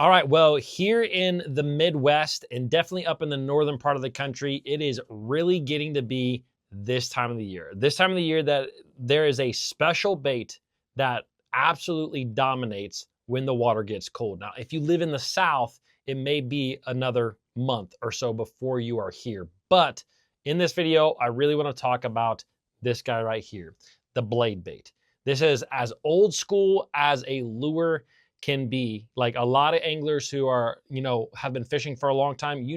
All right, well, here in the Midwest and definitely up in the northern part of the country, it is really getting to be this time of the year. This time of the year that there is a special bait that absolutely dominates when the water gets cold. Now, if you live in the South, it may be another month or so before you are here. But in this video, I really want to talk about this guy right here, the blade bait. This is as old school as a lure can be. Like a lot of anglers who are, have been fishing for a long time,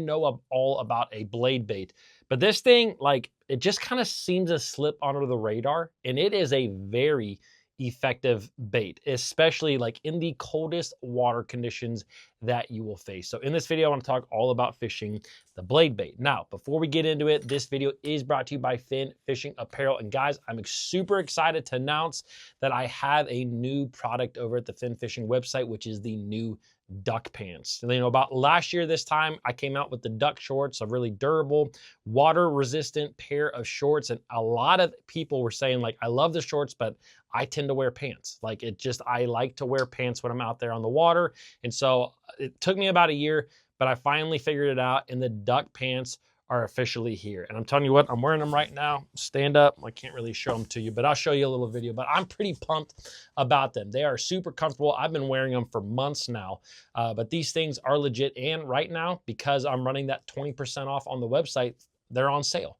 all about a blade bait. But this thing, like, it just kind of seems to slip under the radar, and it is a very effective bait, especially like in the coldest water conditions that you will face. So in this video, I want to talk all about fishing the blade bait. Now, before we get into it, this video is brought to you by Finn Fishing Apparel. And guys, I'm super excited to announce that I have a new product over at the Finn Fishing website, which is the new duck pants. And about last year this time, I came out with the duck shorts, a really durable, water resistant pair of shorts. And a lot of people were saying, like, I love the shorts, but I tend to wear pants. Like, I like to wear pants when I'm out there on the water. And so it took me about a year, but I finally figured it out, and the duck pants are officially here. And I'm telling you what, I'm wearing them right now. Stand up. I can't really show them to you, but I'll show you a little video. But I'm pretty pumped about them. They are super comfortable. I've been wearing them for months now, but these things are legit. And right now, because I'm running that 20% off on the website, they're on sale.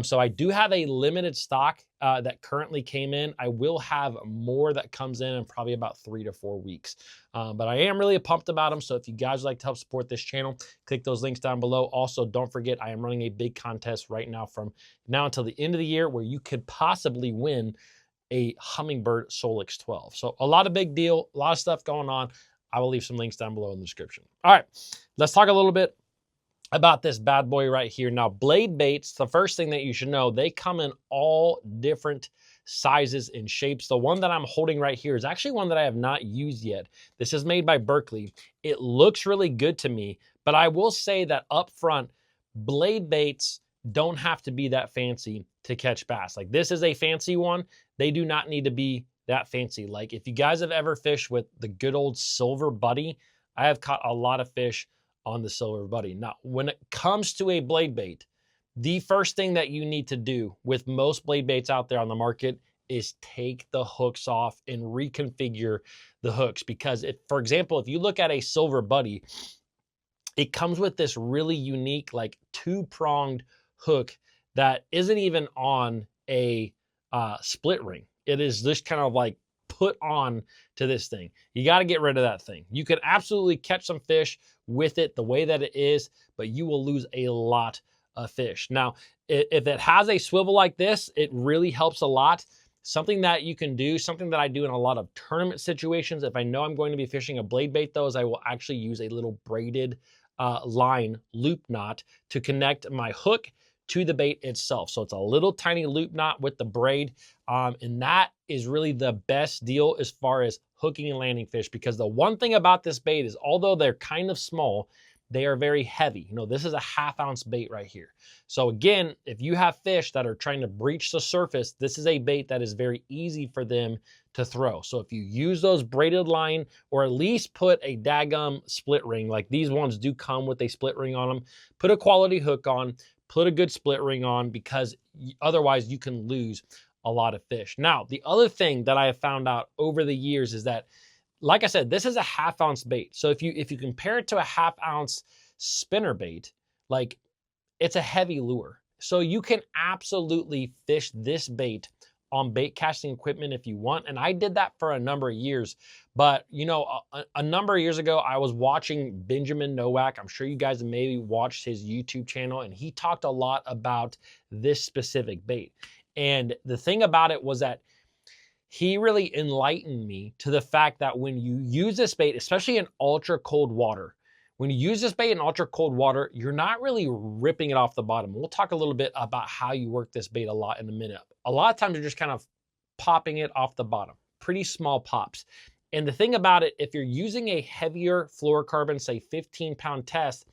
So I do have a limited stock that currently came in. I will have more that comes in probably about 3 to 4 weeks. But I am really pumped about them. So if you guys would like to help support this channel, click those links down below. Also, don't forget, I am running a big contest right now from now until the end of the year where you could possibly win a Humminbird Solix 12. So a lot of big deal, a lot of stuff going on. I will leave some links down below in the description. All right, let's talk a little bit about this bad boy right here. Now, blade baits, the first thing that you should know, they come in all different sizes and shapes. The one that I'm holding right here is actually one that I have not used yet. This is made by Berkeley. It looks really good to me, but I will say that up front, blade baits don't have to be that fancy to catch bass. Like, this is a fancy one. They do not need to be that fancy. Like, if you guys have ever fished with the good old Silver Buddy, I have caught a lot of fish on the Silver Buddy. Now, when it comes to a blade bait, the first thing that you need to do with most blade baits out there on the market is take the hooks off and reconfigure the hooks. Because for example, if you look at a Silver Buddy, it comes with this really unique, like, 2-pronged hook that isn't even on a split ring. It is just kind of like put on to this thing. You got to get rid of that thing. You can absolutely catch some fish with it the way that it is, but you will lose a lot of fish. Now, if it has a swivel like this, it really helps a lot. Something that you can do, something that I do in a lot of tournament situations, if I know I'm going to be fishing a blade bait, though, is I will actually use a little braided line loop knot to connect my hook to the bait itself. So it's a little tiny loop knot with the braid. And that is really the best deal as far as hooking and landing fish, because the one thing about this bait is, although they're kind of small, they are very heavy. This is a 1/2 ounce bait right here. So again, if you have fish that are trying to breach the surface, this is a bait that is very easy for them to throw. So if you use those braided line, or at least put a daggum split ring, like these ones do come with a split ring on them, put a quality hook on, put a good split ring on, because otherwise you can lose a lot of fish. Now, the other thing that I have found out over the years is that, like I said, this is a 1/2 ounce bait. So if you compare it to a 1/2 ounce spinner bait, like, it's a heavy lure. So you can absolutely fish this bait on bait casting equipment if you want. And I did that for a number of years. But, a number of years ago, I was watching Benjamin Nowak. I'm sure you guys have maybe watched his YouTube channel, and he talked a lot about this specific bait. And the thing about it was that he really enlightened me to the fact that when you use this bait, especially in ultra cold water, when you use this bait in ultra cold water, you're not really ripping it off the bottom. We'll talk a little bit about how you work this bait a lot in a minute. A lot of times you're just kind of popping it off the bottom, pretty small pops. And the thing about it, if you're using a heavier fluorocarbon, say 15-pound test,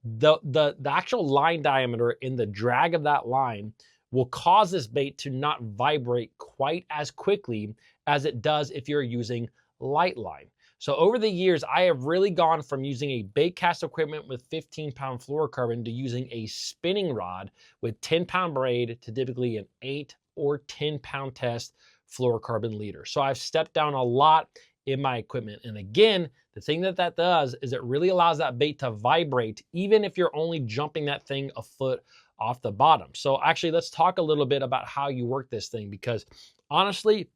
the actual line diameter and the drag of that line will cause this bait to not vibrate quite as quickly as it does if you're using light line. So over the years, I have really gone from using a bait cast equipment with 15-pound fluorocarbon to using a spinning rod with 10-pound braid to typically an 8 or 10-pound test fluorocarbon leader. So I've stepped down a lot in my equipment. And again, the thing that does is it really allows that bait to vibrate, even if you're only jumping that thing a foot off the bottom. So actually, let's talk a little bit about how you work this thing, because honestly,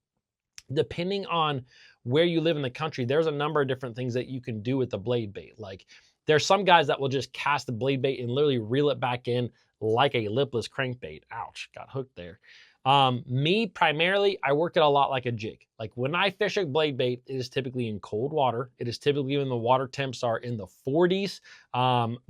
depending on where you live in the country, there's a number of different things that you can do with the blade bait. Like there's some guys that will just cast the blade bait and literally reel it back in like a lipless crankbait. Ouch, got hooked there. Me, primarily, I work it a lot like a jig. Like when I fish a blade bait, it is typically in cold water. It is typically when the water temps are in the 40s.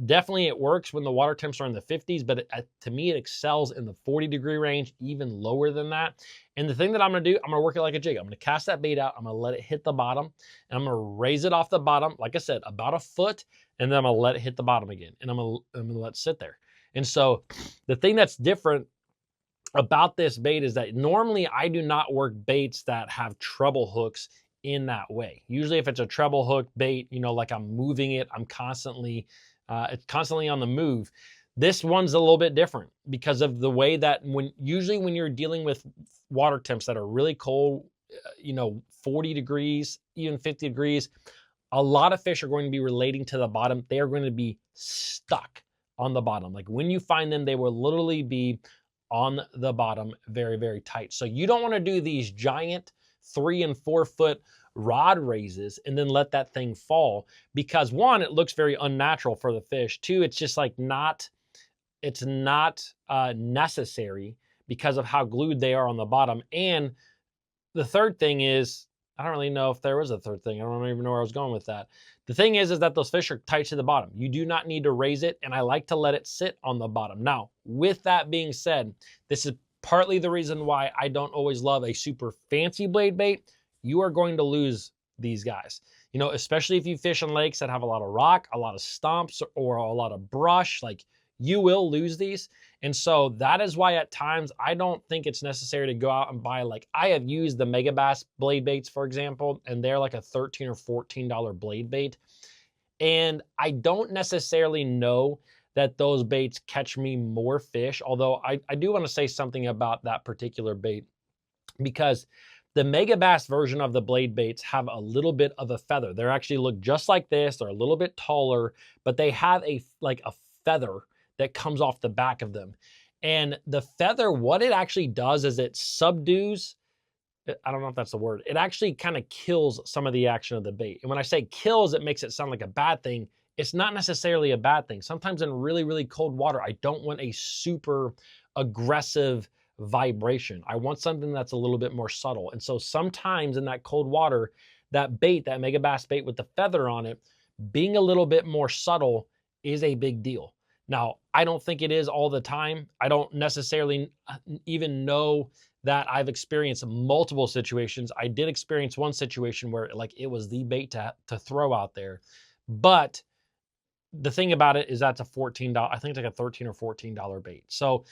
Definitely it works when the water temps are in the 50s, but to me, it excels in the 40-degree range, even lower than that. And the thing that I'm gonna do, I'm gonna work it like a jig. I'm gonna cast that bait out, I'm gonna let it hit the bottom, and I'm gonna raise it off the bottom, like I said, about a foot, and then I'm gonna let it hit the bottom again, and I'm gonna let it sit there. And so the thing that's different about this bait is that normally I do not work baits that have treble hooks in that way. Usually if it's a treble hook bait, you know, like I'm moving it, I'm constantly, it's constantly on the move. This one's a little bit different because of the way that usually when you're dealing with water temps that are really cold, you know, 40 degrees, even 50 degrees, a lot of fish are going to be relating to the bottom. They are going to be stuck on the bottom. Like when you find them, they will literally be on the bottom very, very tight. So you don't want to do these giant 3 and 4 foot rod raises and then let that thing fall, because one, it looks very unnatural for the fish. Two, it's just like it's not necessary because of how glued they are on the bottom. And the third thing is, I don't really know if there was a third thing. I don't even know where I was going with that. The thing is that those fish are tight to the bottom. You do not need to raise it, and I like to let it sit on the bottom. Now, with that being said, this is partly the reason why I don't always love a super fancy blade bait. You are going to lose these guys. You know, especially if you fish in lakes that have a lot of rock, a lot of stumps, or a lot of brush, like you will lose these. And so that is why at times I don't think it's necessary to go out and buy, like I have used the Mega Bass blade baits, for example, and they're like a $13 or $14 blade bait. And I don't necessarily know that those baits catch me more fish, although I do want to say something about that particular bait, because the Mega Bass version of the blade baits have a little bit of a feather. They actually look just like this. They're a little bit taller, but they have a feather that comes off the back of them. And the feather, what it actually does is it subdues, I don't know if that's the word, it actually kind of kills some of the action of the bait. And when I say kills, it makes it sound like a bad thing. It's not necessarily a bad thing. Sometimes in really, really cold water, I don't want a super aggressive vibration. I want something that's a little bit more subtle. And so sometimes in that cold water, that bait, that Mega Bass bait with the feather on it, being a little bit more subtle is a big deal. Now, I don't think it is all the time. I don't necessarily even know that I've experienced multiple situations. I did experience one situation where like it was the bait to throw out there. But the thing about it is that's a $14, I think it's like a $13 or $14 bait. So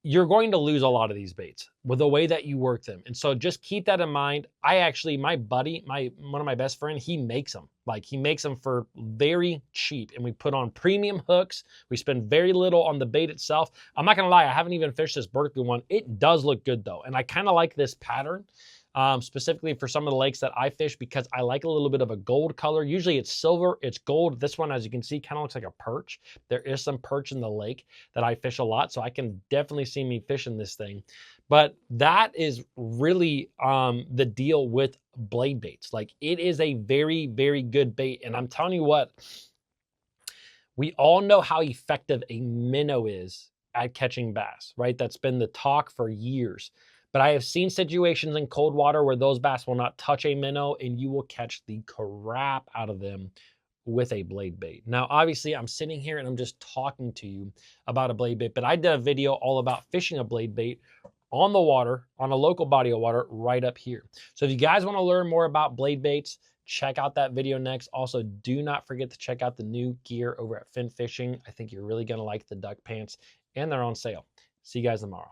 you're going to lose a lot of these baits with the way that you work them. And so just keep that in mind. My buddy, one of my best friends, he makes them. Like he makes them for very cheap, and we put on premium hooks. We spend very little on the bait itself. I'm not gonna lie, I haven't even fished this Berkeley one. It does look good though. And I kind of like this pattern. Specifically for some of the lakes that I fish, because I like a little bit of a gold color. Usually it's silver, it's gold. This one, as you can see, kind of looks like a perch. There is some perch in the lake that I fish a lot, so I can definitely see me fishing this thing. But that is really the deal with blade baits. Like it is a very, very good bait. And I'm telling you what, we all know how effective a minnow is at catching bass, right? That's been the talk for years. But I have seen situations in cold water where those bass will not touch a minnow, and you will catch the crap out of them with a blade bait. Now, obviously, I'm sitting here and I'm just talking to you about a blade bait, but I did a video all about fishing a blade bait on the water, on a local body of water right up here. So if you guys want to learn more about blade baits, check out that video next. Also, do not forget to check out the new gear over at Fin Fishing. I think you're really going to like the duck pants, and they're on sale. See you guys tomorrow.